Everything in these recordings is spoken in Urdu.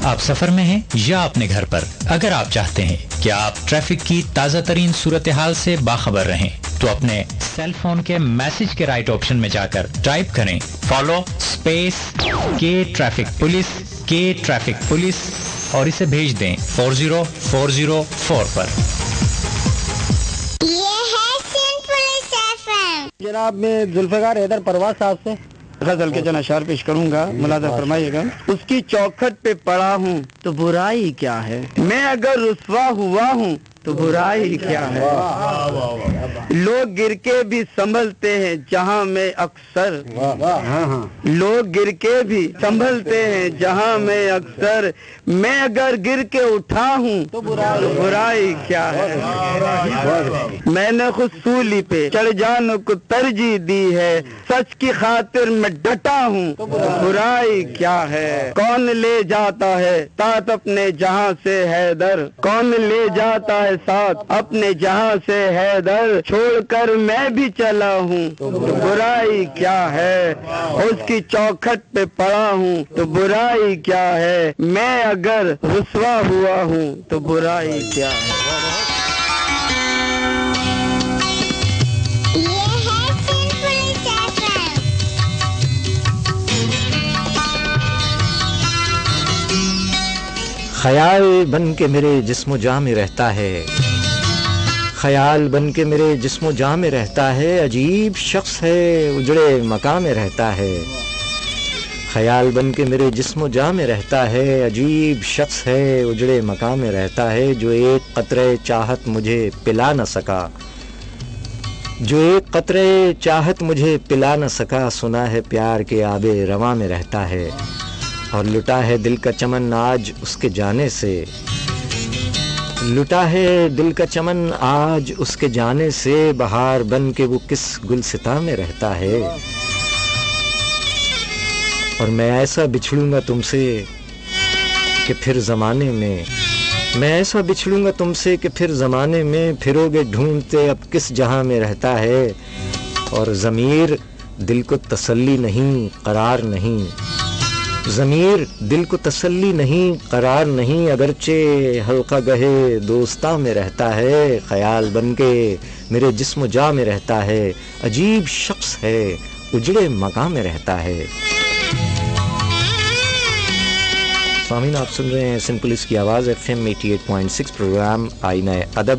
آپ سفر میں ہیں یا اپنے گھر پر؟ اگر آپ چاہتے ہیں کہ آپ ٹریفک کی تازہ ترین صورتحال سے باخبر رہیں تو اپنے سیل فون کے میسج کے رائٹ آپشن میں جا کر ٹائپ کریں فالو اسپیس کے ٹریفک پولیس اور اسے بھیج دیں 40404 پر۔ جناب میں ذوالفقار حیدر پرواز صاحب سے غزل کے چند اشعار پیش کروں گا، ملاحظہ فرمائیے گا۔ اس کی چوکھٹ پہ پڑا ہوں تو برائی کیا ہے، میں اگر رسوا ہوا ہوں تو برائی کیا ہے، لوگ گر کے بھی سنبھلتے ہیں جہاں میں اکثر، لوگ گر کے بھی سنبھلتے ہیں جہاں میں اکثر، میں اگر گر کے اٹھا ہوں تو برائی کیا ہے، میں نے خود سولی پہ چڑھ جانے کو ترجیح دی ہے، سچ کی خاطر میں ڈٹا ہوں تو برائی کیا ہے، کون لے جاتا ہے ساتھ اپنے جہاں سے حیدر، کون لے جاتا ہے ساتھ اپنے جہاں سے حیدر، چھوڑ کر میں بھی چلا ہوں تو برائی کیا ہے، اس کی چوکھٹ پہ پڑا ہوں تو برائی کیا ہے، میں اگر رسوا ہوا ہوں تو برائی کیا ہے۔ خیال بن کے میرے جسم و جاں میں رہتا ہے، خیال بن کے میرے جسم و جاں میں رہتا ہے، عجیب شخص ہے اجڑے مکان میں رہتا ہے، خیال بن کے میرے جسم و جاں میں رہتا ہے، عجیب شخص ہے اجڑے مکان میں رہتا ہے، جو ایک قطرے چاہت مجھے پلا نہ سکا، جو ایک قطرے چاہت مجھے پلا نہ سکا، سنا ہے پیار کے آب رواں میں رہتا ہے، اور لٹا ہے دل کا چمن آج اس کے جانے سے، لٹا ہے دل کا چمن آج اس کے جانے سے، بہار بن کے وہ کس گلستاں میں رہتا ہے، اور میں ایسا بچھڑوں گا تم سے کہ پھر زمانے میں، میں ایسا بچھڑوں گا تم سے کہ پھر زمانے میں پھرو گے ڈھونڈتے اب کس جہاں میں رہتا ہے، اور ضمیر دل کو تسلی نہیں قرار نہیں، ضمیر دل کو تسلی نہیں قرار نہیں، اگرچہ حلقہ گہے دوستاں میں رہتا ہے، خیال بن کے میرے جسم و جاں میں رہتا ہے، عجیب شخص ہے اجڑے مکان میں رہتا ہے۔ سامعین آپ سن رہے ہیں سندھ پولیس کی آواز FM 88.6 پروگرام آئینہ ادب۔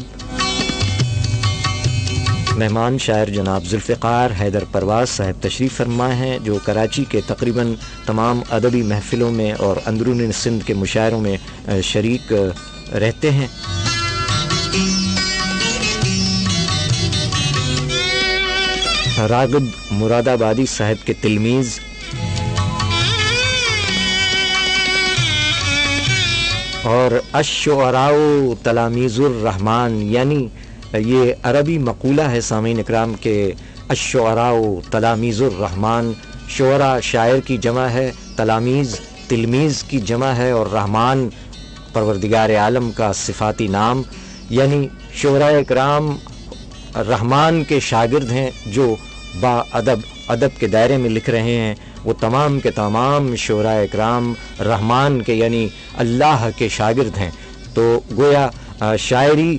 مہمان شاعر جناب ذوالفقار حیدر پرواز صاحب تشریف فرما ہیں، جو کراچی کے تقریباً تمام ادبی محفلوں میں اور اندرون سندھ کے مشاعروں میں شریک رہتے ہیں۔ راغب مراد آبادی صاحب کے تلمیذ، اور الشعراء تلامیذ الرحمن، یعنی یہ عربی مقولہ ہے سامعین اکرام کہ الشعراء تلامیذ الرحمن، شعراء شاعر کی جمع ہے، تلامیذ تلمیذ کی جمع ہے، اور رحمان پروردگار عالم کا صفاتی نام، یعنی شعراء اکرام رحمان کے شاگرد ہیں جو با ادب کے دائرے میں لکھ رہے ہیں، وہ تمام کے تمام شعراء اکرام رحمان کے یعنی اللہ کے شاگرد ہیں، تو گویا شاعری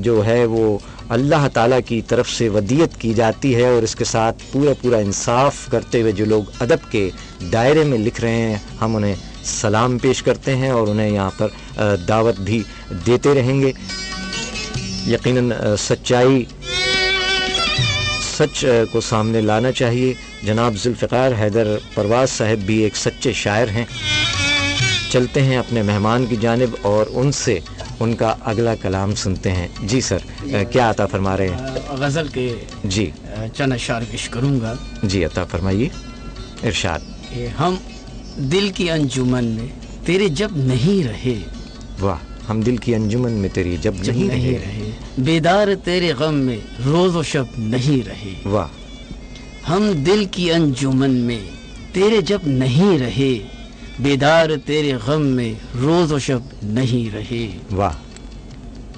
جو ہے وہ اللہ تعالیٰ کی طرف سے ودیت کی جاتی ہے، اور اس کے ساتھ پورا انصاف کرتے ہوئے جو لوگ ادب کے دائرے میں لکھ رہے ہیں ہم انہیں سلام پیش کرتے ہیں اور انہیں یہاں پر دعوت بھی دیتے رہیں گے۔ یقیناً سچائی سچ کو سامنے لانا چاہیے۔ جناب ذوالفقار حیدر پرواز صاحب بھی ایک سچے شاعر ہیں۔ چلتے ہیں اپنے مہمان کی جانب اور ان سے ان کا اگلا کلام سنتے ہیں۔ جی سر، کیا عطا فرما رہے ہیں؟ غزل کے جی چند اشعار پیش کروں گا۔ جی عطا فرمائیے، ارشاد۔ ہم دل کی انجمن میں تیرے جب نہیں رہے، واہ، ہم دل کی انجمن میں تیری جب نہیں رہے، بیدار تیرے غم میں روز و شب نہیں رہے، واہ، ہم دل کی انجمن میں تیرے جب نہیں رہے، بیدار تیرے غم میں روز و شب نہیں رہے، واہ،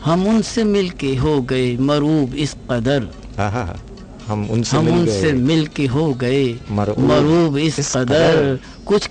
ہم ان سے مل کے ہو گئے مروب اس قدر، ہم ان سے مل کے ہو گئے مروب اس قدر، کچھ